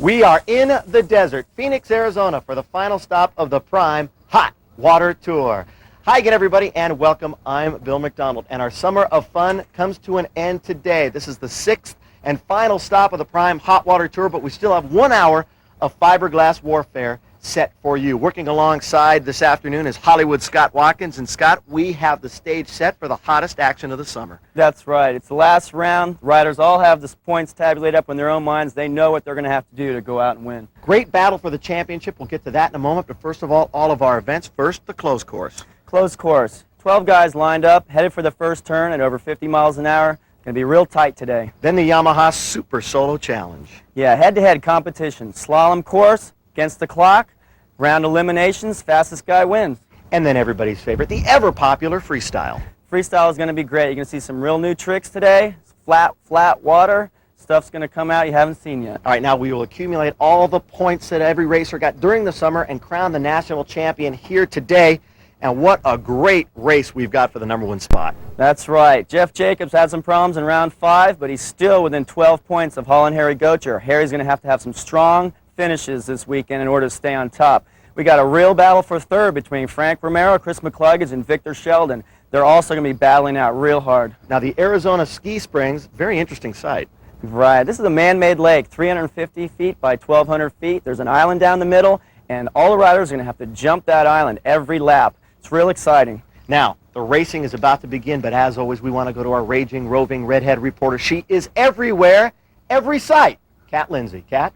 We are in the desert, Phoenix, Arizona, for the final stop of the Prime Hot Water Tour. Hi again, everybody, and welcome. I'm Bill McDonald, and our summer of fun comes to an end today. This is the 6th and final stop of the Prime Hot Water Tour, but we still have 1 hour of fiberglass warfare set for you. Working alongside this afternoon is Hollywood Scott Watkins. And Scott, we have the stage set for the hottest action of the summer. That's right. It's the last round. Riders all have the points tabulated up in their own minds. They know what they're going to have to do to go out and win. Great battle for the championship. We'll get to that in a moment. But first of all of our events. First, the closed course. Closed course. 12 guys lined up, headed for the first turn at over 50 miles an hour. It's going to be real tight today. Then the Yamaha Super Solo Challenge. Yeah, head-to-head competition. Slalom course, against the clock, round eliminations, fastest guy wins. And then everybody's favorite, the ever-popular freestyle. Freestyle is going to be great. You're going to see some real new tricks today. Flat water. Stuff's going to come out you haven't seen yet. All right, now we will accumulate all the points that every racer got during the summer and crown the national champion here today. And what a great race we've got for the #1 spot. That's right. Jeff Jacobs had some problems in round 5, but he's still within 12 points of Holland Harry Gocher. Harry's going to have some strong finishes this weekend in order to stay on top. We got a real battle for third between Frank Romero, Chris McCluggage, and Victor Sheldon. They're also going to be battling out real hard. Now the Arizona Ski Springs, very interesting site. Right. This is a man-made lake, 350 feet by 1,200 feet. There's an island down the middle, and all the riders are going to have to jump that island every lap. It's real exciting. Now, the racing is about to begin, but as always, we want to go to our raging, roving redhead reporter. She is everywhere, every site. Kat Lindsay. Kat?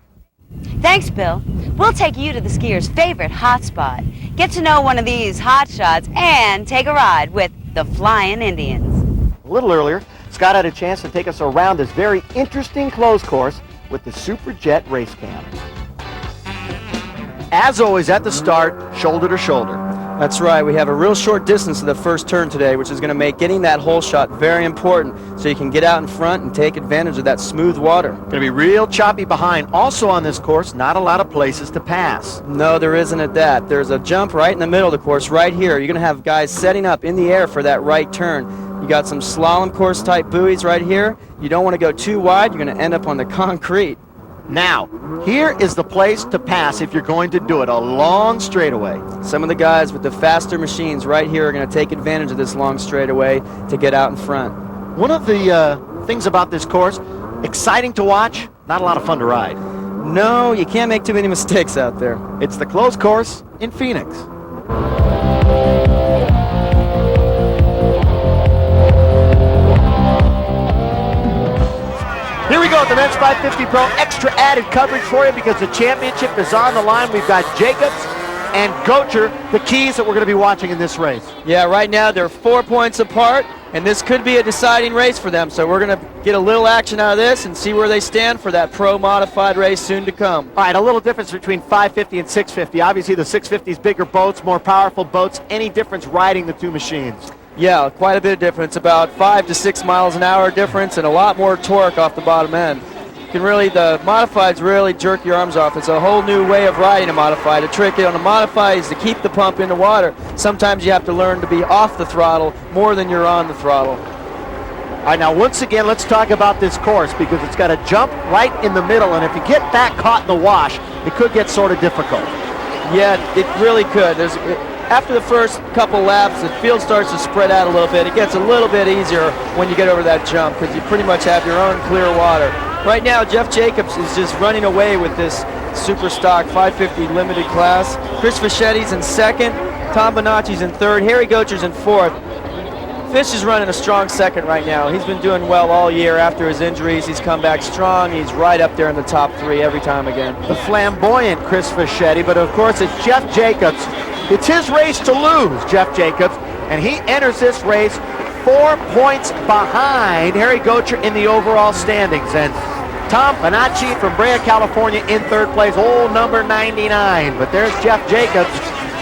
Thanks, Bill. We'll take you to the skier's favorite hotspot. Get to know one of these hot shots and take a ride with the Flying Indians. A little earlier, Scott had a chance to take us around this very interesting closed course with the Superjet Race Cam. As always, at the start, shoulder to shoulder. That's right. We have a real short distance to the first turn today, which is going to make getting that hole shot very important so you can get out in front and take advantage of that smooth water. Going to be real choppy behind. Also on this course, not a lot of places to pass. No, there isn't at that. There's a jump right in the middle of the course right here. You're going to have guys setting up in the air for that right turn. You got some slalom course type buoys right here. You don't want to go too wide. You're going to end up on the concrete. Now, here is the place to pass if you're going to do it, a long straightaway. Some of the guys with the faster machines right here are going to take advantage of this long straightaway to get out in front. One of the things about this course, exciting to watch, not a lot of fun to ride. No, you can't make too many mistakes out there. It's the closed course in Phoenix. Here we go at the Men's 550 Pro. Extra added coverage for you because the championship is on the line. We've got Jacobs and Gocher, the keys that we're going to be watching in this race. Yeah, right now they're 4 points apart, and this could be a deciding race for them. So we're going to get a little action out of this and see where they stand for that pro modified race soon to come. All right, a little difference between 550 and 650. Obviously, the 650 is bigger boats, more powerful boats. Any difference riding the two machines? Yeah, quite a bit of difference, about 5 to 6 miles an hour difference and a lot more torque off the bottom end. You can really, the modifieds really jerk your arms off. It's a whole new way of riding a modified. The trick on a modified is to keep the pump in the water. Sometimes you have to learn to be off the throttle more than you're on the throttle. All right, now once again, let's talk about this course because it's got a jump right in the middle, and if you get that caught in the wash, it could get sort of difficult. Yeah, it really could. After the first couple laps, the field starts to spread out a little bit. It gets a little bit easier when you get over that jump because you pretty much have your own clear water. Right now, Jeff Jacobs is just running away with this super stock 550 limited class. Chris Fichetti's in second. Tom Bonacci's in third. Harry Gocher's in fourth. Fish is running a strong second right now. He's been doing well all year after his injuries. He's come back strong. He's right up there in the top 3 every time again. The flamboyant Chris Fischetti, but of course it's Jeff Jacobs. It's his race to lose, Jeff Jacobs, and he enters this race 4 points behind Harry Gocher in the overall standings. And Tom Bonacci from Brea, California in third place, old number 99. But there's Jeff Jacobs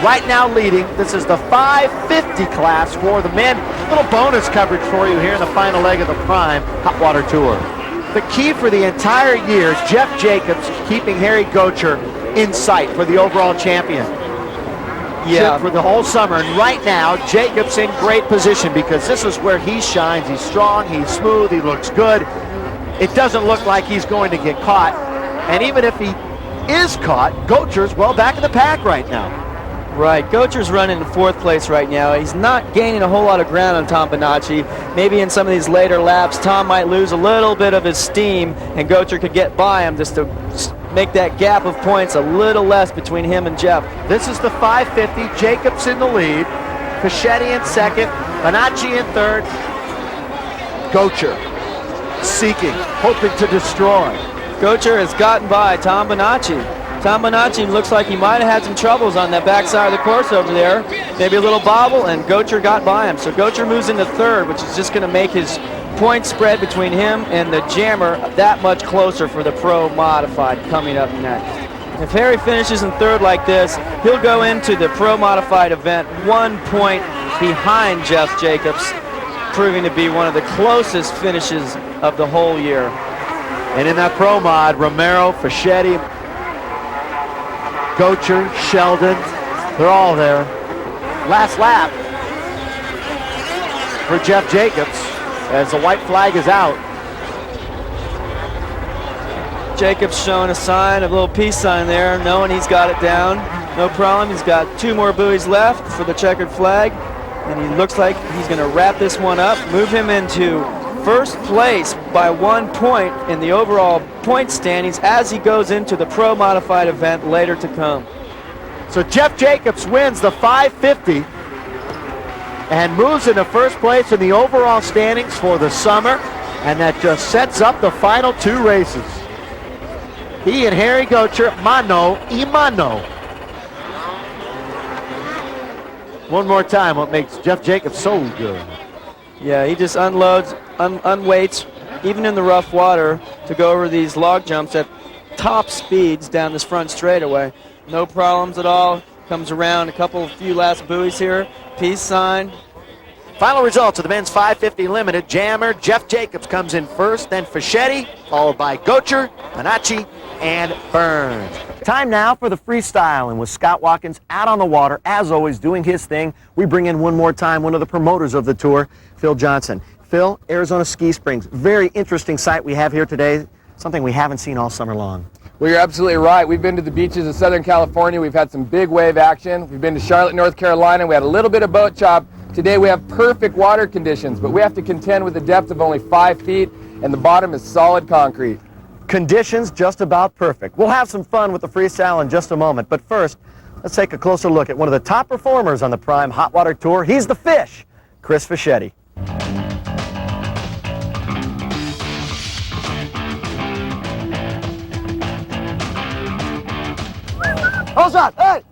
right now leading. This is the 550 class for the men. Little bonus coverage for you here in the final leg of the Prime Hot Water Tour. The key for the entire year is Jeff Jacobs keeping Harry Gocher in sight for the overall champion. Yeah, for the whole summer. And right now, Jacobs in great position because this is where he shines. He's strong, he's smooth, he looks good. It doesn't look like he's going to get caught. And even if he is caught. Gocher's well back in the pack right now. Right, Gocher's running in 4th place right now. He's not gaining a whole lot of ground on Tom Bonacci. Maybe in some of these later laps, Tom might lose a little bit of his steam, and Gocher could get by him just to make that gap of points a little less between him and Jeff. This is the 550. Jacobs in the lead. Fischetti in 2nd. Bonacci in 3rd. Gocher seeking, hoping to destroy. Gocher has gotten by Tom Bonacci. Tom Bonacci looks like he might have had some troubles on that backside of the course over there. Maybe a little bobble, and Gocher got by him. So Gocher moves into 3rd, which is just going to make his point spread between him and the Jammer that much closer for the Pro Modified coming up next. If Harry finishes in 3rd like this, he'll go into the Pro Modified event 1 point behind Jeff Jacobs, proving to be one of the closest finishes of the whole year. And in that Pro Mod, Romero, Fischetti, Gocher, Sheldon, they're all there. Last lap for Jeff Jacobs as the white flag is out. Jacobs showing a sign, a little peace sign there, knowing he's got it down. No problem, he's got 2 more buoys left for the checkered flag, and he looks like he's going to wrap this one up, move him into 1st place by 1 point in the overall point standings as he goes into the Pro Modified event later to come. So Jeff Jacobs wins the 550 and moves into 1st place in the overall standings for the summer, and that just sets up the final 2 races. He and Harry Gocher, mano y mano. One more time, what makes Jeff Jacobs so good. Yeah, he just unloads, unweights, even in the rough water, to go over these log jumps at top speeds down this front straightaway. No problems at all. Comes around a few last buoys here. Peace sign. Final results of the men's 550 limited. Jammer, Jeff Jacobs comes in 1st, then Fischetti, followed by Gocher, Bonacci, and Burns. Time now for the freestyle, and with Scott Watkins out on the water, as always, doing his thing, we bring in one more time one of the promoters of the tour, Phil Johnson. Phil, Arizona Ski Springs, very interesting site we have here today, something we haven't seen all summer long. Well, you're absolutely right. We've been to the beaches of Southern California. We've had some big wave action. We've been to Charlotte, North Carolina. We had a little bit of boat chop. Today we have perfect water conditions, but we have to contend with a depth of only 5 feet, and the bottom is solid concrete. Conditions just about perfect. We'll have some fun with the freestyle in just a moment, but first, let's take a closer look at one of the top performers on the Prime Hot Water Tour. He's the fish, Chris Fischetti. Hold on! Hey!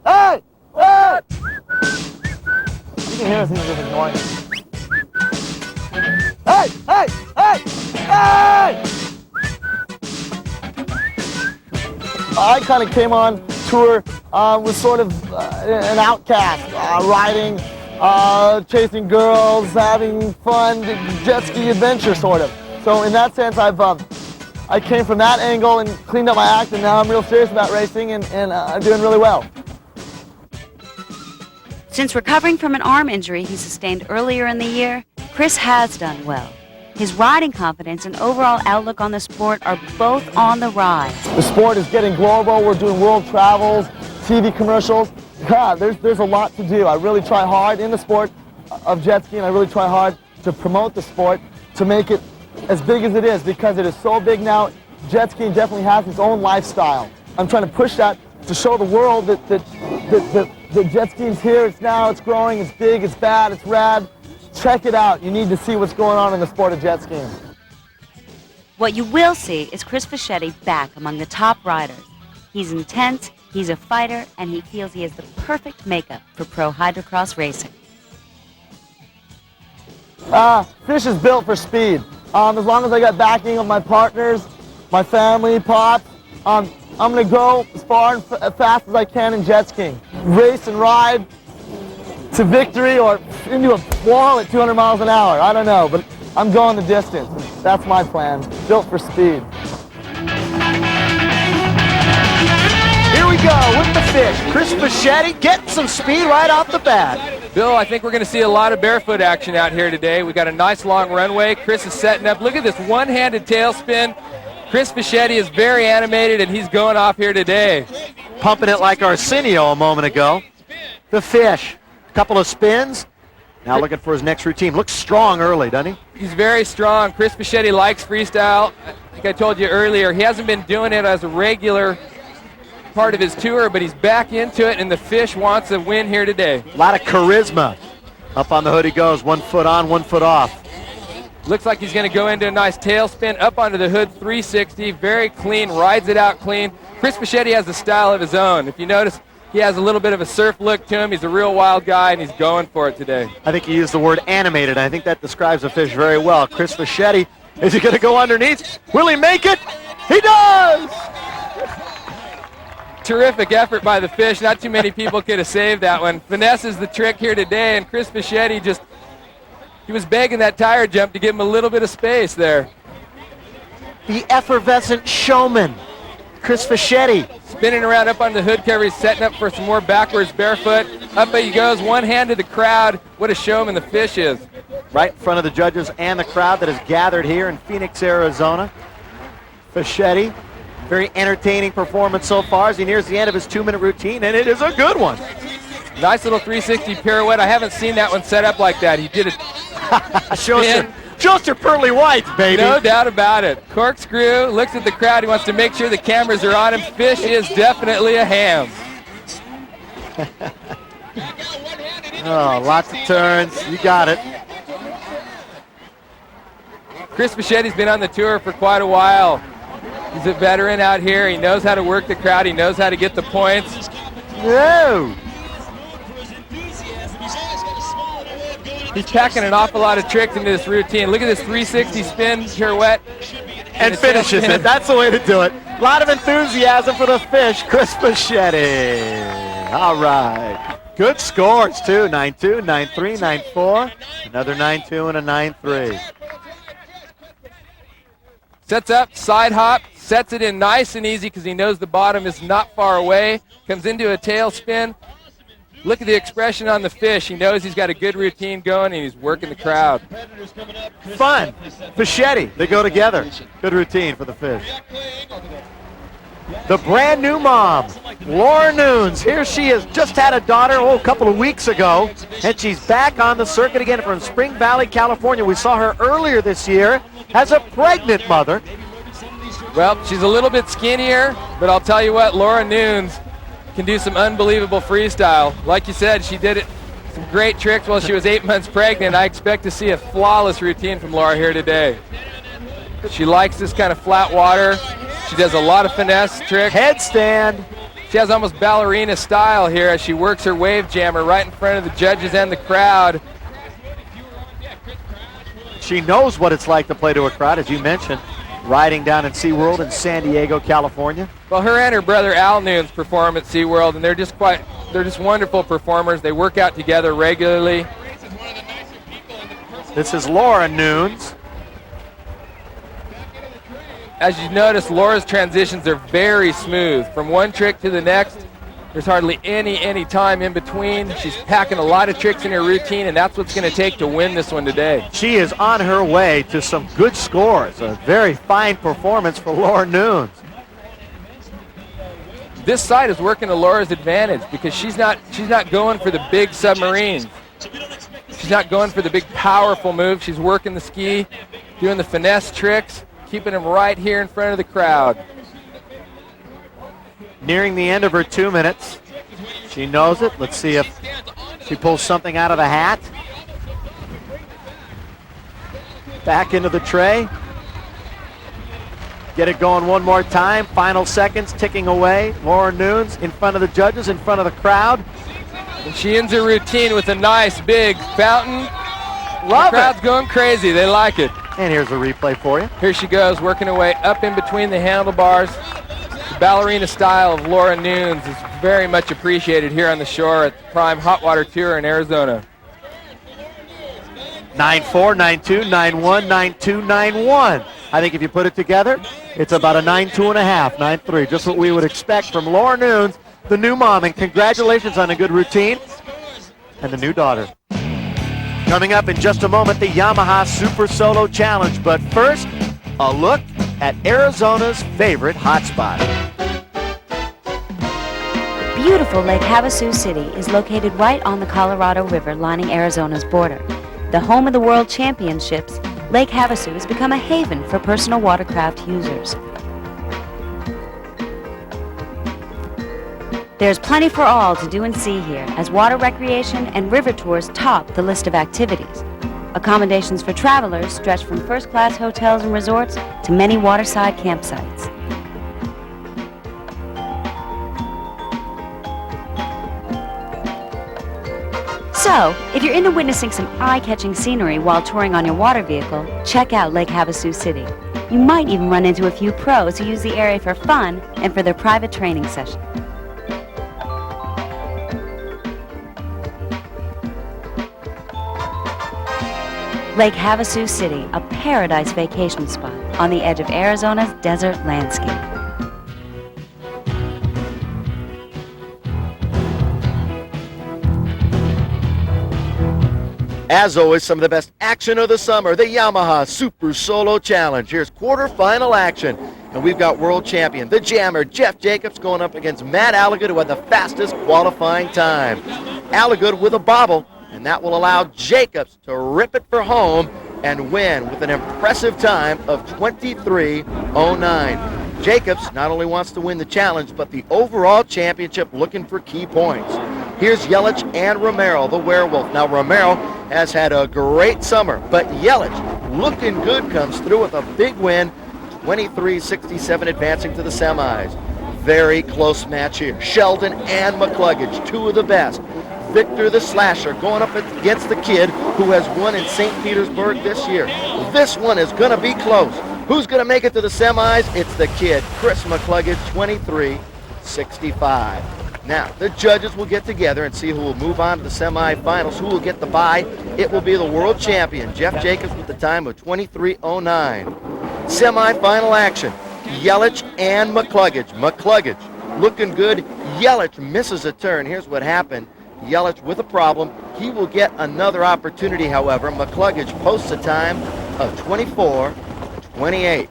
Hey! Hey! You can hear us, he's just ignoring us. Hey! Hey! Hey! Hey! I kind of came on tour was sort of an outcast, riding, chasing girls, having fun, jet ski adventure sort of. So in that sense, I came from that angle and cleaned up my act, and now I'm real serious about racing, and I'm doing really well. Since recovering from an arm injury he sustained earlier in the year, Chris has done well. His riding confidence and overall outlook on the sport are both on the rise. The sport is getting global. We're doing world travels, TV commercials. God, there's a lot to do. I really try hard in the sport of jet skiing. I really try hard to promote the sport, to make it as big as it is, because it is so big now. Jet skiing definitely has its own lifestyle. I'm trying to push that to show the world that jet skiing's here, it's now, it's growing, it's big, it's bad, it's rad. Check it out. You need to see what's going on in the sport of jet skiing. What you will see is Chris Fischetti back among the top riders. He's intense, he's a fighter, and he feels he has the perfect makeup for pro hydrocross racing. Fish is built for speed. As long as I got backing of my partners, my family, Pop, I'm going to go as far and fast as I can in jet skiing. Race and ride to victory or into a wall at 200 miles an hour. I don't know, but I'm going the distance. That's my plan. Built for speed. Here we go with the fish. Chris Fischetti getting some speed right off the bat. Bill, I think we're going to see a lot of barefoot action out here today. We got a nice long runway. Chris is setting up. Look at this one-handed tailspin. Chris Fischetti is very animated, and he's going off here today. Pumping it like Arsenio a moment ago. The fish, a couple of spins. Now looking for his next routine. Looks strong early, doesn't he? He's very strong. Chris Fischetti likes freestyle. I think I told you earlier, he hasn't been doing it as a regular part of his tour, but he's back into it, and the fish wants a win here today. A lot of charisma. Up on the hood he goes, 1 foot on, 1 foot off. Looks like he's going to go into a nice tailspin up onto the hood, 360, very clean, rides it out clean. Chris Fischetti has a style of his own. If you notice, he has a little bit of a surf look to him. He's a real wild guy, and he's going for it today. I think he used the word animated. I think that describes the fish very well. Chris Fischetti, is he going to go underneath? Will he make it? He does! Terrific effort by the fish. Not too many people could have saved that one. Finesse is the trick here today, and Chris Fischetti he was begging that tire jump to give him a little bit of space there. The effervescent showman, Chris Fischetti. Spinning around up on the hood cover. He's setting up for some more backwards barefoot. Up he goes, one hand to the crowd. What a showman the fish is. Right in front of the judges and the crowd that has gathered here in Phoenix, Arizona. Fischetti, very entertaining performance so far as he nears the end of his 2-minute routine, and it is a good one. Nice little 360 pirouette. I haven't seen that one set up like that. He did it. Shows your pearly whites, baby. No doubt about it. Corkscrew, looks at the crowd. He wants to make sure the cameras are on him. Fish is definitely a ham. Oh, lots of turns. You got it. Chris Fischetti's been on the tour for quite a while. He's a veteran out here. He knows how to work the crowd. He knows how to get the points. Whoa. He's packing an awful lot of tricks into this routine. Look at this 360 spin pirouette. And finishes it. That's the way to do it. A lot of enthusiasm for the fish, Chris Fischetti. All right. Good scores, too. 9-2, 9-3, 9-4. Another 9-2 and a 9-3. Sets up, side hop, sets it in nice and easy because he knows the bottom is not far away. Comes into a tail spin. Look at the expression on the fish. He knows he's got a good routine going, and he's working the crowd. Fun. Fischetti, they go together. Good routine for the fish. The brand new mom, Laura Nunes. Here she is, just had a daughter a couple of weeks ago, and she's back on the circuit again from Spring Valley, California. We saw her earlier this year as a pregnant mother. Well, she's a little bit skinnier, but I'll tell you what, Laura Nunes can do some unbelievable freestyle. Like you said, she did some great tricks while she was 8 months pregnant. I expect to see a flawless routine from Laura here today. She likes this kind of flat water. She does a lot of finesse tricks. Headstand. She has almost ballerina style here as she works her wave jammer right in front of the judges and the crowd. She knows what it's like to play to a crowd, as you mentioned, riding down in SeaWorld in San Diego, California. Well, her and her brother Al Nunes perform at SeaWorld, and they're just wonderful performers. They work out together regularly. This is Laura Nunes. As you notice, Laura's transitions are very smooth. From one trick to the next, there's hardly any time in between. She's packing a lot of tricks in her routine, and that's what's going to take to win this one today. She is on her way to some good scores. A very fine performance for Laura Nunes. This side is working to Laura's advantage because she's not going for the big submarines. She's not going for the big powerful move. She's working the ski, doing the finesse tricks, keeping them right here in front of the crowd. Nearing the end of her 2 minutes. She knows it. Let's see if she pulls something out of the hat. Back into the tray. Get it going one more time. Final seconds ticking away. Laura Nunes in front of the judges, in front of the crowd. And she ends her routine with a nice big fountain. Love the crowd's it. going crazy. They like it. And here's a replay for you. Here she goes, working her way up in between the handlebars. The ballerina style of Laura Nunes is very much appreciated here on the shore at the Prime Hot Water Tour in Arizona. 9-4, 9-2, 9-1, 9-2, 9-1. I think if you put it together, it's about a 9-2.5, 9-3. Just what we would expect from Laura Nunes, the new mom. And congratulations on a good routine and the new daughter. Coming up in just a moment, the Yamaha Super Solo Challenge. But first, a look at Arizona's favorite hotspot. Beautiful Lake Havasu City is located right on the Colorado River lining Arizona's border. The home of the World Championships, Lake Havasu has become a haven for personal watercraft users. There's plenty for all to do and see here, as water recreation and river tours top the list of activities. Accommodations for travelers stretch from first-class hotels and resorts to many waterside campsites. So, if you're into witnessing some eye-catching scenery while touring on your water vehicle, check out Lake Havasu City. You might even run into a few pros who use the area for fun and for their private training session. Lake Havasu City, a paradise vacation spot on the edge of Arizona's desert landscape. As always, some of the best action of the summer, the Yamaha Super Solo Challenge. Here's quarterfinal action, and we've got world champion, the jammer, Jeff Jacobs, going up against Matt Alligood, who had the fastest qualifying time. Alligood with a bobble, and that will allow Jacobs to rip it for home and win with an impressive time of 23:09. Jacobs not only wants to win the challenge, but the overall championship, looking for key points. Here's Yelich and Romero, the werewolf. Now, Romero has had a great summer, but Yelich, looking good, comes through with a big win, 23-67, advancing to the semis. Very close match here. Sheldon and McCluggage, two of the best. Victor the Slasher going up against the kid who has won in St. Petersburg this year. This one is going to be close. Who's going to make it to the semis? It's the kid, Chris McCluggage, 23-65. Now, the judges will get together and see who will move on to the semifinals, who will get the bye. It will be the world champion, Jeff Jacobs, with the time of 23:09. Semifinal action, Yelich and McCluggage. McCluggage looking good. Yelich misses a turn. Here's what happened. Yelich with a problem. He will get another opportunity, however. McCluggage posts a time of 24:28.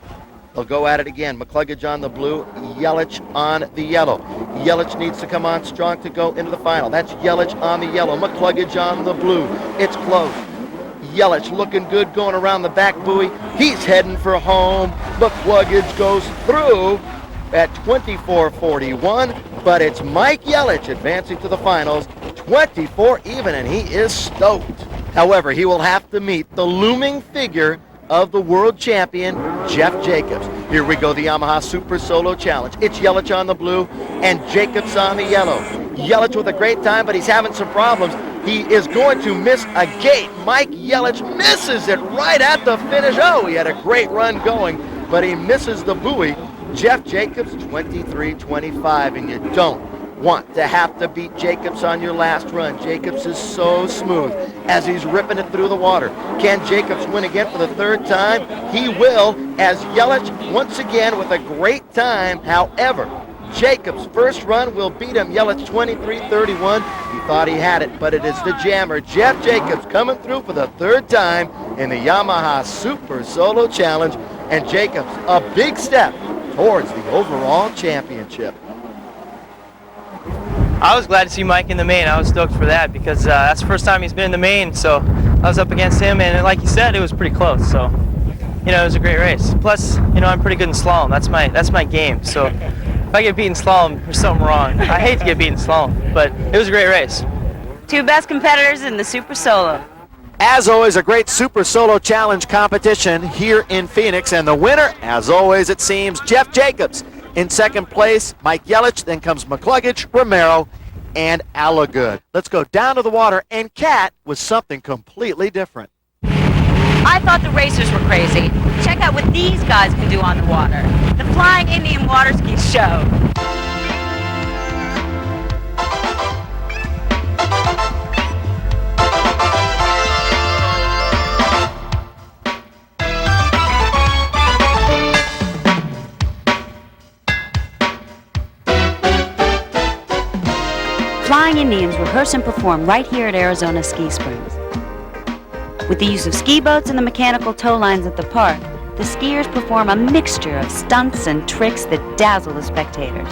They'll go at it again. McCluggage on the blue, Yelich on the yellow. Yelich needs to come on strong to go into the final. That's Yelich on the yellow, McCluggage on the blue. It's close. Yelich looking good going around the back buoy. He's heading for home. McCluggage goes through at 24:41, but it's Mike Yelich advancing to the finals, 24 even, and he is stoked. However, he will have to meet the looming figure of the world champion, Jeff Jacobs. Here we go, the Yamaha Super Solo Challenge. It's Yelich on the blue and Jacobs on the yellow. Yelich with a great time, but he's having some problems. He is going to miss a gate. Mike Yelich misses it right at the finish. Oh, he had a great run going, but he misses the buoy. Jeff Jacobs, 23:25, and you don't want to have to beat Jacobs on your last run. Jacobs is so smooth as he's ripping it through the water. Can Jacobs win again for the third time? He will, as Yelich once again with a great time. However, Jacobs' first run will beat him. Yelich 23:31. He thought he had it, but it is the jammer, Jeff Jacobs, coming through for the third time in the Yamaha Super Solo Challenge. And Jacobs, a big step towards the overall championship. I was glad to see Mike in the main. I was stoked for that because that's the first time he's been in the main, so I was up against him, and like you said, it was pretty close. So, it was a great race. Plus, I'm pretty good in slalom. That's my game. So, if I get beaten slalom, there's something wrong. I hate to get beaten slalom, but it was a great race. Two best competitors in the Super Solo. As always, a great Super Solo Challenge competition here in Phoenix, and the winner, as always it seems, Jeff Jacobs. In second place, Mike Yelich, then comes McCluggage, Romero, and Alligood. Let's go down to the water, and Kat with something completely different. I thought the racers were crazy. Check out what these guys can do on the water. The Flying Indian Water Ski Show. Flying Indians rehearse and perform right here at Arizona Ski Springs. With the use of ski boats and the mechanical tow lines at the park, the skiers perform a mixture of stunts and tricks that dazzle the spectators.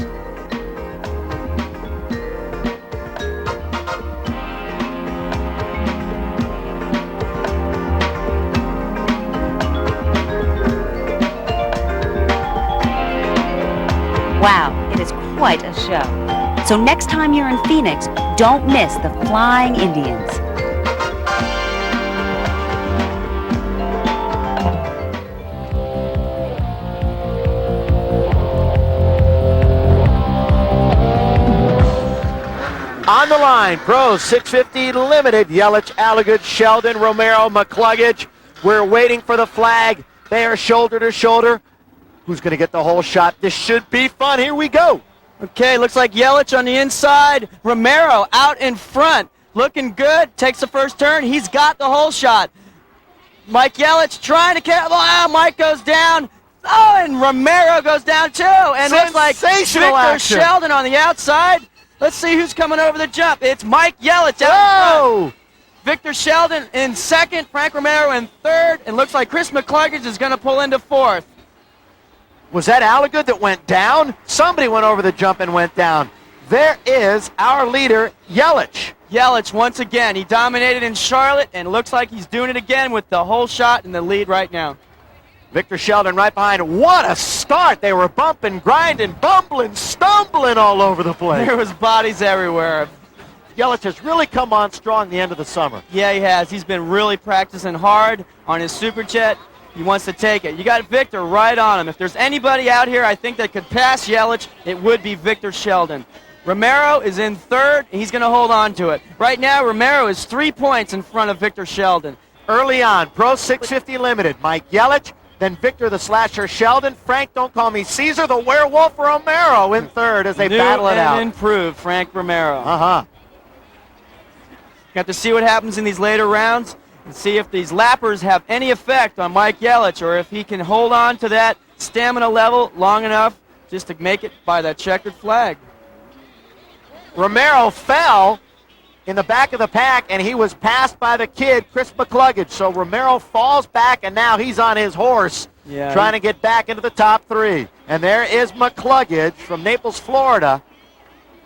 Wow, it is quite a show. So next time you're in Phoenix, don't miss the Flying Indians. On the line, pros 650 limited, Yelich, Alligood, Sheldon, Romero, McCluggage. We're waiting for the flag. They are shoulder to shoulder. Who's going to get the whole shot? This should be fun. Here we go. Okay, looks like Yelich on the inside. Romero out in front. Looking good. Takes the first turn. He's got the whole shot. Mike Yelich trying to catch. Oh, Mike goes down. Oh, and Romero goes down too. And looks like Sensational Victor action. Sheldon on the outside. Let's see who's coming over the jump. It's Mike Yelich out in front. Victor Sheldon in second. Frank Romero in third. And looks like Chris McCluggage is going to pull into fourth. Was that Alligood that went down? Somebody went over the jump and went down. There is our leader, Yelich. Yelich once again. He dominated in Charlotte and looks like he's doing it again with the whole shot in the lead right now. Victor Sheldon right behind. What a start. They were bumping, grinding, bumbling, stumbling all over the place. There was bodies everywhere. Yelich has really come on strong the end of the summer. Yeah, he has. He's been really practicing hard on his Superjet. He wants to take it. You got Victor right on him. If there's anybody out here I think that could pass Yelich, it would be Victor Sheldon. Romero is in third. He's going to hold on to it. Right now, Romero is 3 points in front of Victor Sheldon. Early on, Pro 650 Limited, Mike Yelich, then Victor the Slasher Sheldon, Frank Don't Call Me Caesar, the Werewolf Romero in third as they battle it out. New and improved Frank Romero. Uh-huh. Got to see what happens in these later rounds and see if these lappers have any effect on Mike Yelich or if he can hold on to that stamina level long enough just to make it by that checkered flag. Romero fell in the back of the pack, and he was passed by the kid, Chris McCluggage. So Romero falls back, and now he's on his horse trying to get back into the top three. And there is McCluggage from Naples, Florida,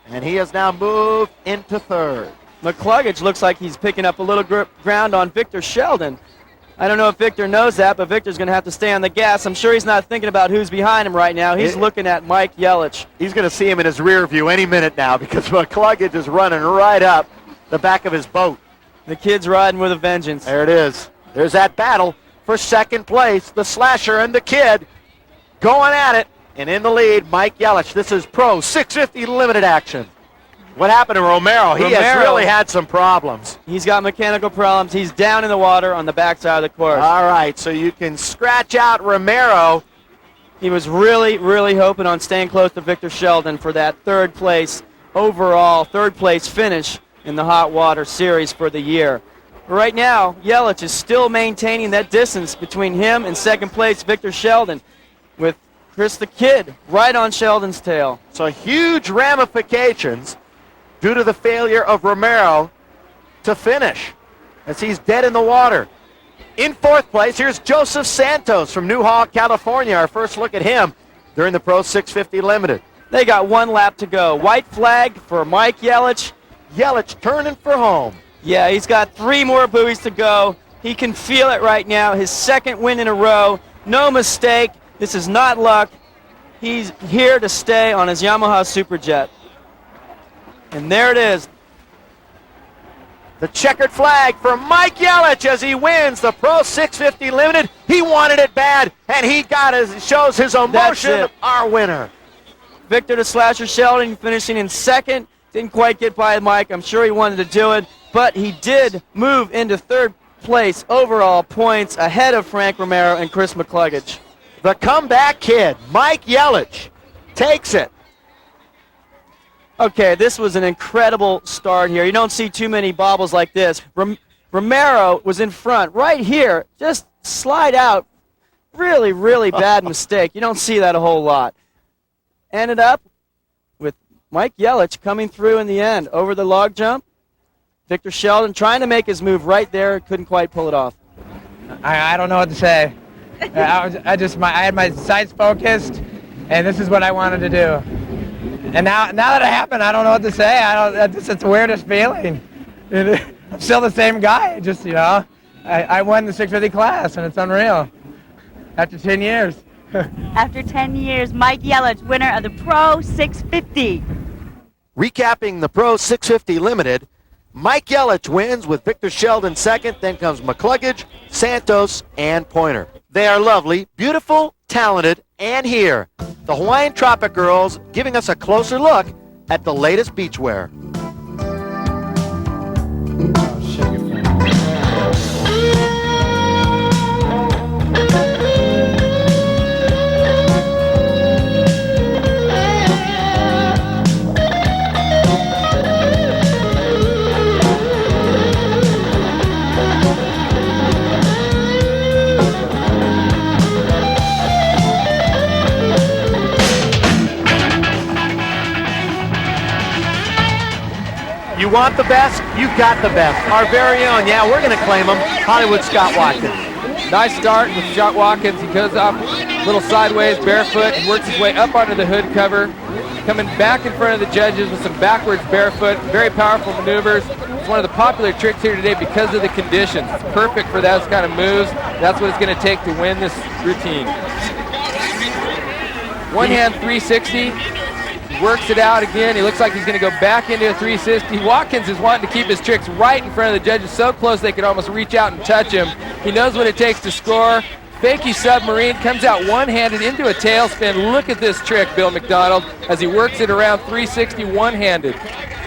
and he has now moved into third. McCluggage looks like he's picking up a little ground on Victor Sheldon. I don't know if Victor knows that, but Victor's going to have to stay on the gas. I'm sure he's not thinking about who's behind him right now. He's looking at Mike Yelich. He's going to see him in his rear view any minute now because McCluggage is running right up the back of his boat. The kid's riding with a vengeance. There it is. There's that battle for second place. The Slasher and the kid going at it. And in the lead, Mike Yelich. This is Pro 650 Limited action. What happened to Romero? He has really had some problems. He's got mechanical problems. He's down in the water on the backside of the course. All right, so you can scratch out Romero. He was really, really hoping on staying close to Victor Sheldon for that third place finish in the Hot Water Series for the year. Right now, Yelich is still maintaining that distance between him and second place Victor Sheldon with Chris the Kid right on Sheldon's tail. So huge ramifications due to the failure of Romero to finish as he's dead in the water. In fourth place, here's Joseph Santos from Newhall, California. Our first look at him during the Pro 650 Limited. They got one lap to go. White flag for Mike Yelich. Yelich turning for home. Yeah, he's got 3 more buoys to go. He can feel it right now. His second win in a row. No mistake. This is not luck. He's here to stay on his Yamaha Superjet. And there it is. The checkered flag for Mike Yelich as he wins the Pro 650 Limited. He wanted it bad, and he shows his emotion. Our winner. Victor the Slasher Sheldon finishing in second. Didn't quite get by Mike. I'm sure he wanted to do it, but he did move into third place overall points ahead of Frank Romero and Chris McCluggage. The comeback kid, Mike Yelich, takes it. Okay, this was an incredible start here. You don't see too many bobbles like this. Romero was in front right here. Just slide out. Really, really bad mistake. You don't see that a whole lot. Ended up with Mike Yelich coming through in the end over the log jump. Victor Sheldon trying to make his move right there. Couldn't quite pull it off. I don't know what to say. I had my sights focused, and this is what I wanted to do. And now that it happened, I don't know what to say. It's the weirdest feeling. I'm still the same guy. Just, I won the 650 class, and it's unreal. After 10 years. After 10 years, Mike Yelich, winner of the Pro 650. Recapping the Pro 650 Limited, Mike Yelich wins with Victor Sheldon second. Then comes McCluggage, Santos, and Pointer. They are lovely, beautiful, talented, and here, the Hawaiian Tropic Girls giving us a closer look at the latest beachwear. You want the best, you've got the best. Our very own, yeah, we're going to claim him, Hollywood Scott Watkins. Nice start with Scott Watkins. He goes up a little sideways, barefoot, and works his way up onto the hood cover, coming back in front of the judges with some backwards barefoot, very powerful maneuvers. It's one of the popular tricks here today because of the conditions. It's perfect for those kind of moves. That's what it's going to take to win this routine. One hand 360. Works it out again. He looks like he's going to go back into a 360. Watkins is wanting to keep his tricks right in front of the judges, so close they could almost reach out and touch him. He knows what it takes to score. Fakey submarine, comes out one-handed into a tailspin. Look at this trick, Bill McDonald, as he works it around 360 one-handed.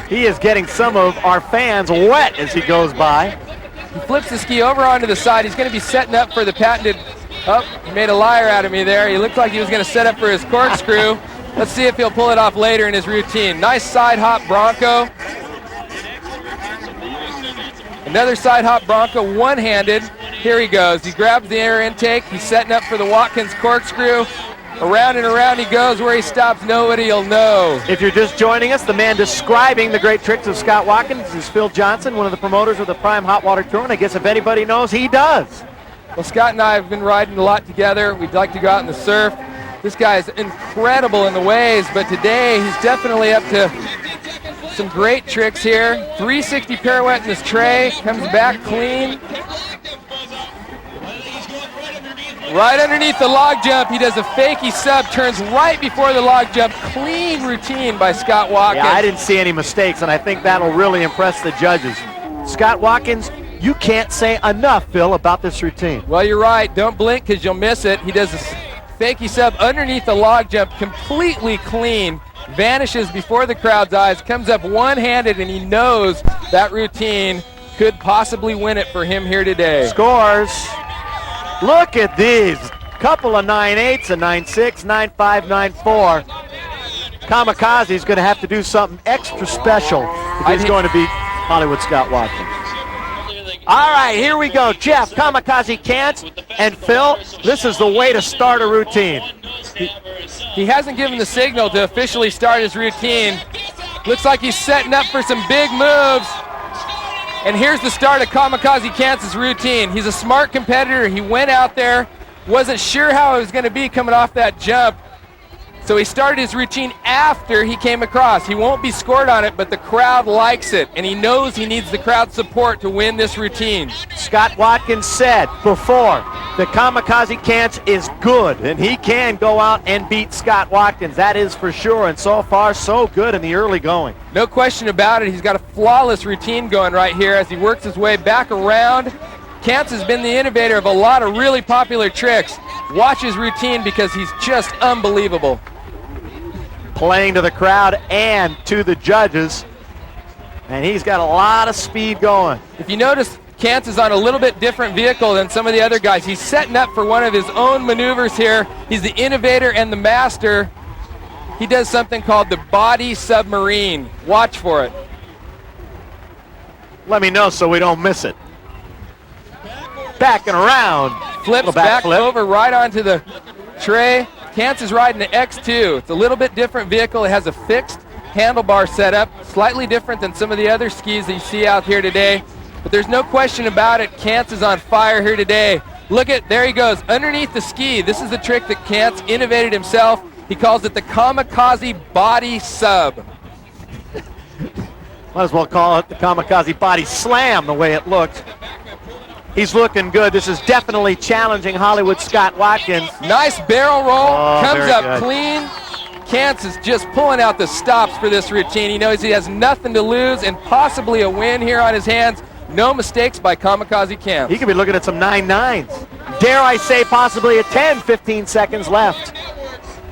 He is getting some of our fans wet as he goes by. He flips the ski over onto the side. He's going to be setting up for the patented, he made a liar out of me there. He looked like he was going to set up for his corkscrew. Let's see if he'll pull it off later in his routine. Nice side hop Bronco. Another side hop Bronco, one-handed. Here he goes. He grabs the air intake. He's setting up for the Watkins corkscrew. Around and around he goes. Where he stops, nobody will know. If you're just joining us, the man describing the great tricks of Scott Watkins is Phil Johnson, one of the promoters of the Prime Hot Water Tour, and I guess if anybody knows, he does. Well, Scott and I have been riding a lot together. We'd like to go out in the surf. This guy is incredible in the waves, but today he's definitely up to some great tricks here. 360 pirouette in this tray, comes back clean. Right underneath the log jump, he does a fakey sub, turns right before the log jump. Clean routine by Scott Watkins. Yeah, I didn't see any mistakes, and I think that'll really impress the judges. Scott Watkins, you can't say enough, Phil, about this routine. Well, you're right. Don't blink because you'll miss it. He does a fakey sub underneath the log jump, completely clean, vanishes before the crowd's eyes, comes up one-handed, and he knows that routine could possibly win it for him here today. Scores. Look at these. Couple of 9.8s, a 9.6, 9.5, 9.4. Kamikaze's going to have to do something extra special if he's going to beat Hollywood Scott Watkins. All right, here we go. Jeff, Kamikaze Kantz, and Phil, this is the way to start a routine. He hasn't given the signal to officially start his routine. Looks like he's setting up for some big moves. And here's the start of Kamikaze Kantz's routine. He's a smart competitor. He went out there, wasn't sure how it was going to be coming off that jump. So he started his routine after he came across. He won't be scored on it, but the crowd likes it, and he knows he needs the crowd support to win this routine. Scott Watkins said before that Kamikaze Kantz is good, and he can go out and beat Scott Watkins. That is for sure, and so far, so good in the early going. No question about it. He's got a flawless routine going right here as he works his way back around. Kantz has been the innovator of a lot of really popular tricks. Watch his routine because he's just unbelievable. Playing to the crowd and to the judges, and he's got a lot of speed going. If you notice, Kantz is on a little bit different vehicle than some of the other guys. He's setting up for one of his own maneuvers here. He's the innovator and the master. He does something called the body submarine. Watch for it. Let me know so we don't miss it. Back and around. Flips back over right onto the tray. Kantz is riding the X2. It's a little bit different vehicle. It has a fixed handlebar setup, slightly different than some of the other skis that you see out here today. But there's no question about it. Kantz is on fire here today. Look at, there he goes, underneath the ski. This is the trick that Kant's innovated himself. He calls it the kamikaze body sub. Might as well call it the kamikaze body slam the way it looked. He's looking good. This is definitely challenging Hollywood Scott Watkins. Nice barrel roll, comes very up good. clean. Kantz is just pulling out the stops for this routine. He knows he has nothing to lose and possibly a win here on his hands. No mistakes by Kamikaze Kantz. He could be looking at some 9-9s. Dare I say possibly a 10, 15 seconds left.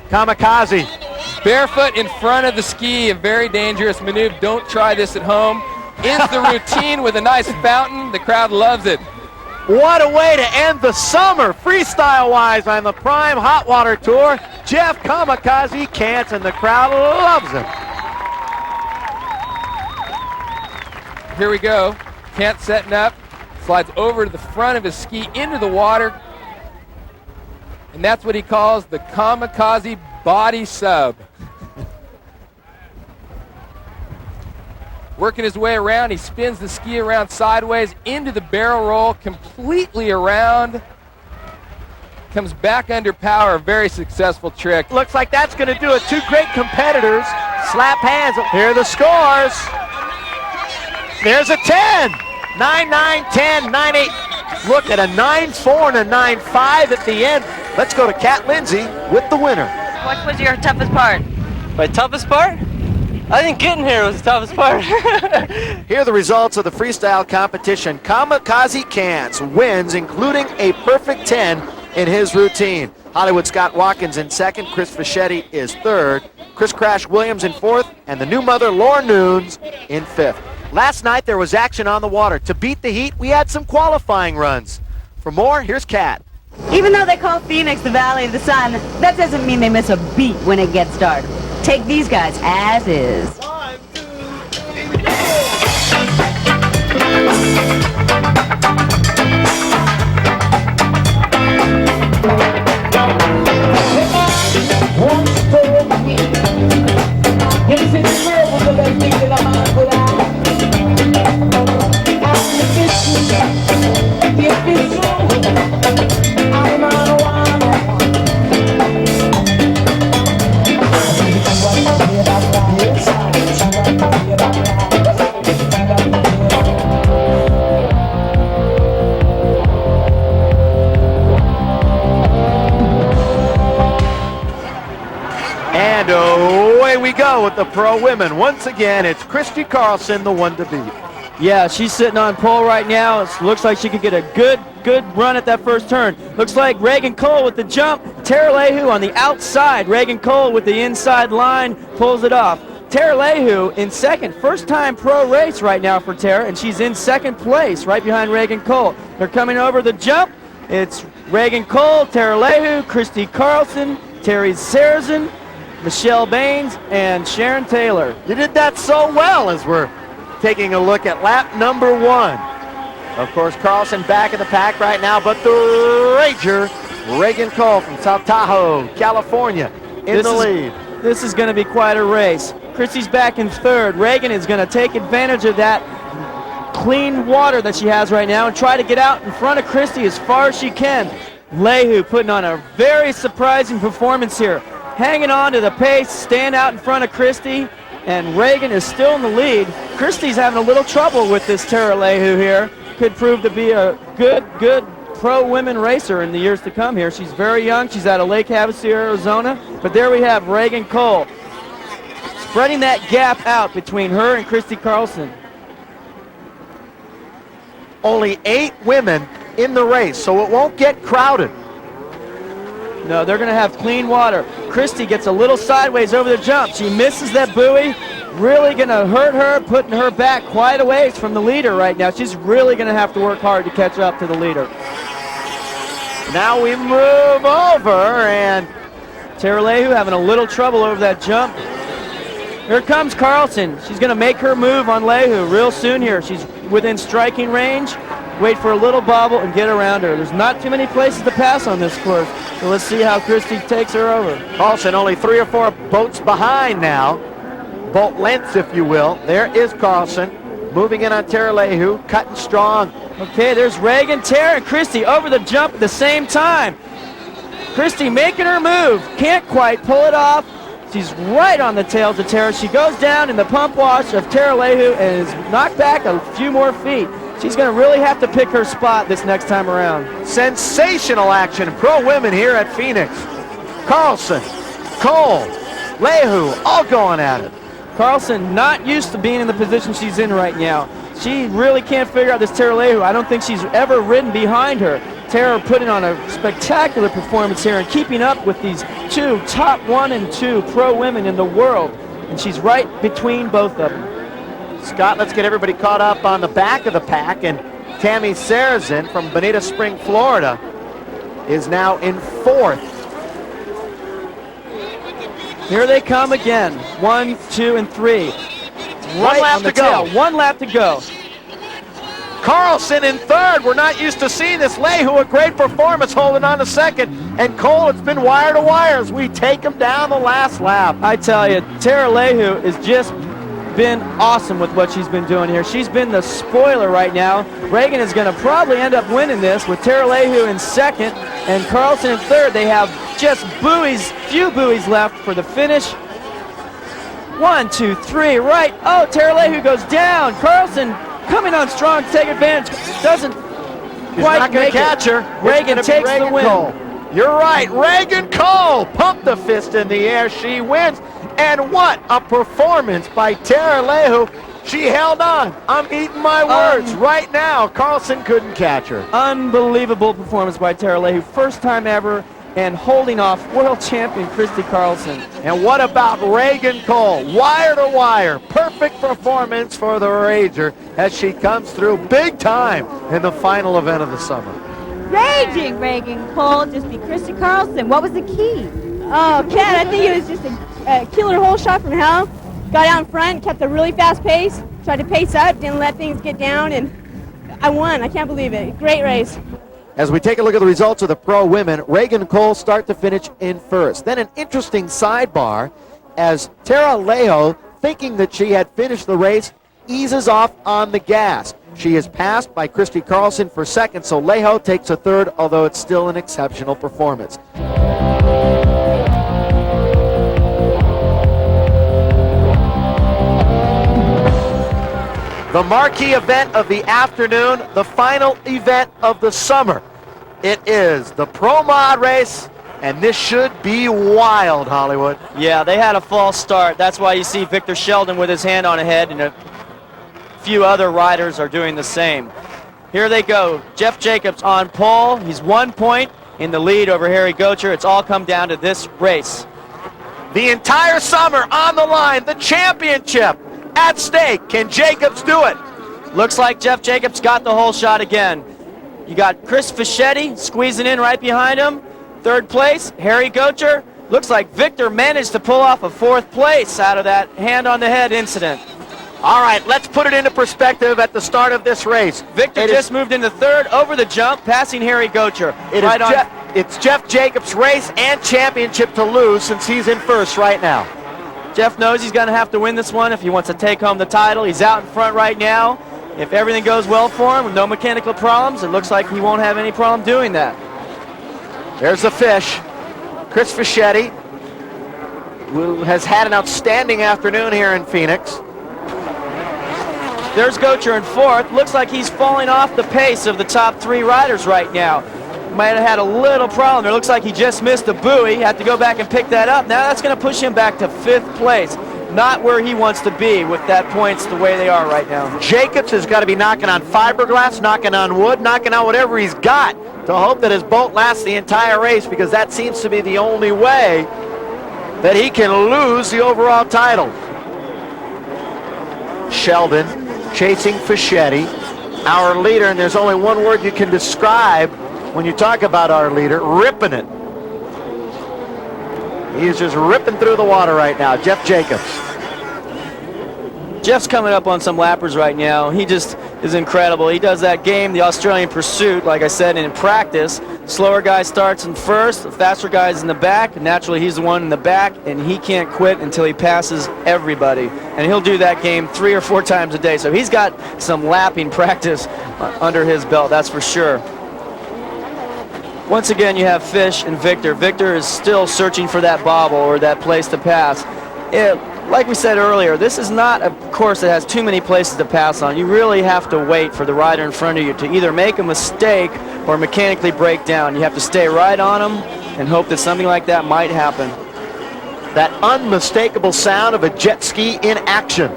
Kamikaze. Barefoot in front of the ski, a very dangerous maneuver. Don't try this at home. Ends the routine with a nice fountain. The crowd loves it. What a way to end the summer, freestyle-wise, on the Prime Hot Water Tour. Jeff Kamikaze Kantz, and the crowd loves him. Here we go. Kantz setting up. Slides over to the front of his ski into the water. And that's what he calls the kamikaze body sub. Working his way around, he spins the ski around sideways into the barrel roll, completely around. Comes back under power, a very successful trick. Looks like that's going to do it. Two great competitors. Slap hands. Here are the scores. There's a 10. 9-9, 10, 9-8. Look at a 9-4 and a 9-5 at the end. Let's go to Kat Lindsay with the winner. What was your toughest part? My toughest part? I think getting here was the toughest part. Here are the results of the freestyle competition. Kamikaze Kantz wins, including a perfect 10 in his routine. Hollywood Scott Watkins in second. Chris Fischetti is third. Chris Crash Williams in fourth. And the new mother, Laura Nunes, in fifth. Last night there was action on the water. To beat the heat, we had some qualifying runs. For more, here's Kat. Even though they call Phoenix the Valley of the Sun, that doesn't mean they miss a beat when it gets dark. Take these guys as is. And away we go with the pro women. Once again, it's Christy Carlson, the one to beat. Yeah, she's sitting on pole right now. It looks like she could get a good run at that first turn. Looks like Reagan Cole with the jump. Tara Leahu on the outside. Reagan Cole with the inside line pulls it off. Tara Leahu in second. First time pro race right now for Tara, and she's in second place right behind Reagan Cole. They're coming over the jump. It's Reagan Cole, Tara Leahu, Christy Carlson, Terry Sarazin, Michelle Baines, and Sharon Taylor. You did that so well as we're taking a look at lap number one. Of course, Carlson back in the pack right now, but the Rager, Reagan Cole from South Tahoe, California, in the lead. This is going to be quite a race. Christy's back in third. Reagan is going to take advantage of that clean water that she has right now and try to get out in front of Christy as far as she can. Leahu putting on a very surprising performance here. Hanging on to the pace, staying out in front of Christy, and Reagan is still in the lead. Christy's having a little trouble with this Tara Leahu here. Could prove to be a good pro women racer in the years to come here. She's very young. She's out of Lake Havasu, Arizona. But there we have Reagan Cole spreading that gap out between her and Christy Carlson. Only 8 women in the race, so it won't get crowded. No, they're going to have clean water. Christy gets a little sideways over the jump. She misses that buoy. Really going to hurt her, putting her back quite a ways from the leader right now. She's really going to have to work hard to catch up to the leader. Now we move over, and Tara Leahu having a little trouble over that jump. Here comes Carlson. She's going to make her move on Leahu real soon here. She's within striking range. Wait for a little bobble and get around her. There's not too many places to pass on this course. So let's see how Christy takes her over. Carlson only 3 or 4 boats behind now. Boat lengths, if you will. There is Carlson moving in on Tara Leahu, cutting strong. Okay, there's Reagan, Tara, and Christy over the jump at the same time. Christy making her move. Can't quite pull it off. She's right on the tails of Tara. She goes down in the pump wash of Tara Leahu and is knocked back a few more feet. She's going to really have to pick her spot this next time around. Sensational action. Pro women here at Phoenix. Carlson, Cole, Leahu, all going at it. Carlson not used to being in the position she's in right now. She really can't figure out this Tara Leahu. I don't think she's ever ridden behind her. Tara putting on a spectacular performance here and keeping up with these two top 1 and 2 pro women in the world. And she's right between both of them. Scott, let's get everybody caught up on the back of the pack. And Tammy Sarazin from Bonita Spring, Florida, is now in 4th. Here they come again. 1, 2, and 3. One lap to go. 1 lap to go. Carlson in 3rd. We're not used to seeing this. Leahu, a great performance, holding on to 2nd. And Cole, it's been wire to wire as we take him down the last lap. I tell you, Tara Leahu has just been awesome with what she's been doing here. She's been the spoiler right now. Reagan is going to probably end up winning this with Tara Leahu in 2nd and Carlson in 3rd. They have just few buoys left for the finish. 1, 2, 3, right. Oh, Tara Leahu goes down. Carlson coming on strong to take advantage. Doesn't quite not going make to catch her. Reagan takes the win. Cole. You're right. Reagan Cole pumped the fist in the air. She wins. And what a performance by Tara Leahu. She held on. I'm eating my words right now. Carlson couldn't catch her. Unbelievable performance by Tara Leahu. First time ever, and holding off world champion Christy Carlson. And what about Reagan Cole? Wire to wire. Perfect performance for the Rager as she comes through big time in the final event of the summer. Raging Reagan Cole just beat Christy Carlson. What was the key? Oh, Ken, I think it was just a killer hole shot from hell. Got out in front, kept a really fast pace, tried to pace up, didn't let things get down, and I won. I can't believe it. Great race. As we take a look at the results of the pro women, Reagan Cole start to finish in 1st. Then an interesting sidebar as Tara Leahu, thinking that she had finished the race, eases off on the gas. She is passed by Christy Carlson for 2nd, so Leahu takes a 3rd, although it's still an exceptional performance. The marquee event of the afternoon, the final event of the summer. It is the Pro Mod race, and this should be wild, Hollywood. Yeah, they had a false start. That's why you see Victor Sheldon with his hand on a head, and a few other riders are doing the same. Here they go. Jeff Jacobs on pole. He's 1 point in the lead over Harry Gocher. It's all come down to this race. The entire summer on the line, the championship at stake. Can Jacobs do it? Looks like Jeff Jacobs got the whole shot again. You got Chris Fischetti squeezing in right behind him. 3rd place, Harry Gocher. Looks like Victor managed to pull off a 4th place out of that hand on the head incident. All right, let's put it into perspective at the start of this race. Victor just moved into 3rd over the jump, passing Harry Gocher. It's Jeff Jacobs' race and championship to lose since he's in 1st right now. Jeff knows he's going to have to win this one if he wants to take home the title. He's out in front right now. If everything goes well for him with no mechanical problems, it looks like he won't have any problem doing that. There's the fish. Chris Fischetti, who has had an outstanding afternoon here in Phoenix. There's Gocher in 4th. Looks like he's falling off the pace of the top 3 riders right now. Might have had a little problem. It looks like he just missed a buoy. Had to go back and pick that up. Now that's going to push him back to 5th place. Not where he wants to be with that points the way they are right now. Jacobs has got to be knocking on fiberglass, knocking on wood, knocking on whatever he's got to hope that his boat lasts the entire race, because that seems to be the only way that he can lose the overall title. Sheldon chasing Fischetti, our leader, and there's only one word you can describe when you talk about our leader: ripping it. He's just ripping through the water right now, Jeff Jacobs. Jeff's coming up on some lappers right now. He just is incredible. He does that game, the Australian Pursuit, like I said, in practice. Slower guy starts in first, the faster guy's in the back. Naturally, he's the one in the back, and he can't quit until he passes everybody. And he'll do that game 3 or 4 times a day. So he's got some lapping practice under his belt, that's for sure. Once again, you have Fish and Victor. Victor is still searching for that bobble or that place to pass. Like we said earlier, this is not a course that has too many places to pass on. You really have to wait for the rider in front of you to either make a mistake or mechanically break down. You have to stay right on them and hope that something like that might happen. That unmistakable sound of a jet ski in action.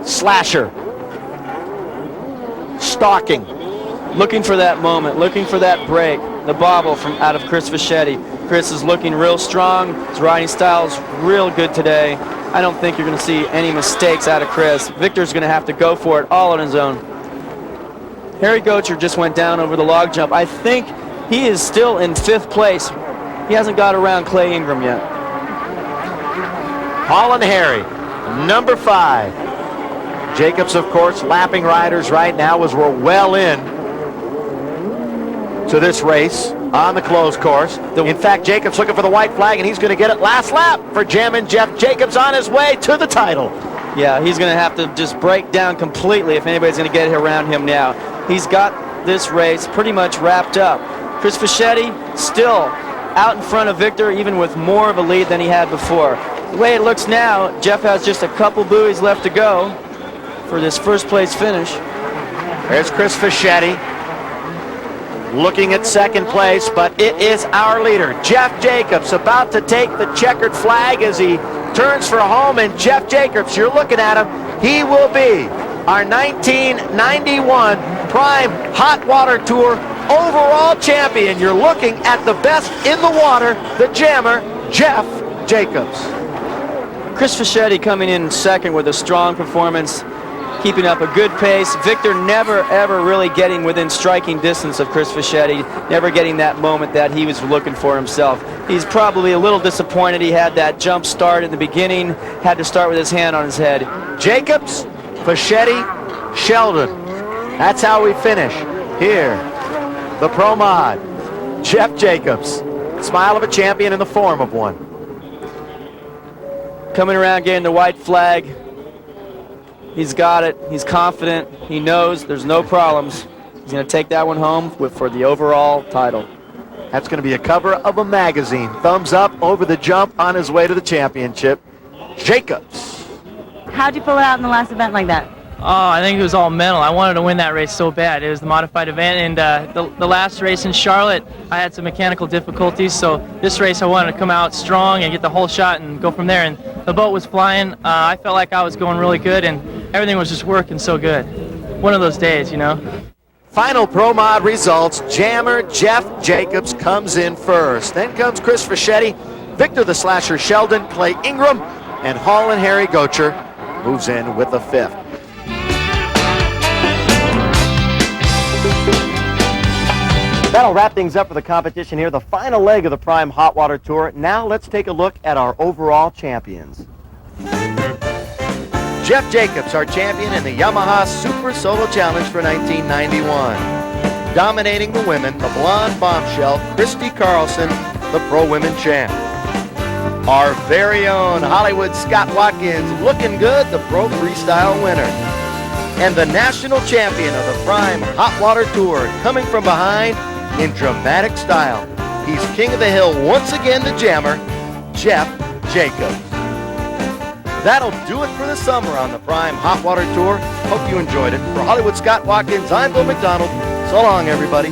Slasher. Stalking. Looking for that moment, looking for that break, the bobble from out of Chris Fischetti. Chris is looking real strong. His riding style is real good today. I don't think you're going to see any mistakes out of Chris. Victor's going to have to go for it all on his own. Harry Gocher just went down over the log jump. I think he is still in 5th place. He hasn't got around Clay Ingram yet. Holland Harry, number 5. Jacobs, of course, lapping riders right now as we're well in to this race on the closed course. In fact, Jacobs looking for the white flag, and he's going to get it last lap for Jammin' Jeff Jacobs on his way to the title. Yeah, he's going to have to just break down completely if anybody's going to get around him now. He's got this race pretty much wrapped up. Chris Fischetti still out in front of Victor, even with more of a lead than he had before. The way it looks now, Jeff has just a couple buoys left to go for this first place finish. There's Chris Fischetti looking at 2nd place, but it is our leader, Jeff Jacobs, about to take the checkered flag as he turns for home. And Jeff Jacobs, you're looking at him, he will be our 1991 Prime Hot Water Tour overall champion. You're looking at the best in the water, the jammer, Jeff Jacobs. Chris Fischetti coming in 2nd with a strong performance, keeping up a good pace. Victor never, ever really getting within striking distance of Chris Fischetti, never getting that moment that he was looking for himself. He's probably a little disappointed he had that jump start in the beginning, had to start with his hand on his head. Jacobs, Fischetti, Sheldon. That's how we finish here. The Pro Mod, Jeff Jacobs. Smile of a champion in the form of one. Coming around getting the white flag. He's got it. He's confident. He knows there's no problems. He's going to take that one home for the overall title. That's going to be a cover of a magazine. Thumbs up over the jump on his way to the championship. Jacobs. How'd you pull it out in the last event like that? Oh, I think it was all mental. I wanted to win that race so bad. It was the modified event, and the last race in Charlotte, I had some mechanical difficulties, so this race I wanted to come out strong and get the whole shot and go from there, and the boat was flying. I felt like I was going really good, and everything was just working so good. One of those days, you know. Final Pro Mod results. Jammer Jeff Jacobs comes in first. Then comes Chris Fischetti, Victor the Slasher Sheldon, Clay Ingram, and Holland Harry Gocher moves in with the 5th. That'll wrap things up for the competition here, the final leg of the Prime Hot Water Tour. Now let's take a look at our overall champions. Jeff Jacobs, our champion in the Yamaha Super Solo Challenge for 1991. Dominating the women, the blonde bombshell, Christy Carlson, the Pro Women champ. Our very own Hollywood Scott Watkins, looking good, the Pro Freestyle winner. And the national champion of the Prime Hot Water Tour, coming from behind in dramatic style. He's king of the hill once again, the jammer, Jeff Jacobs. That'll do it for the summer on the Prime Hot Water Tour. Hope you enjoyed it. For Hollywood Scott Watkins, I'm Bill McDonald. So long, everybody.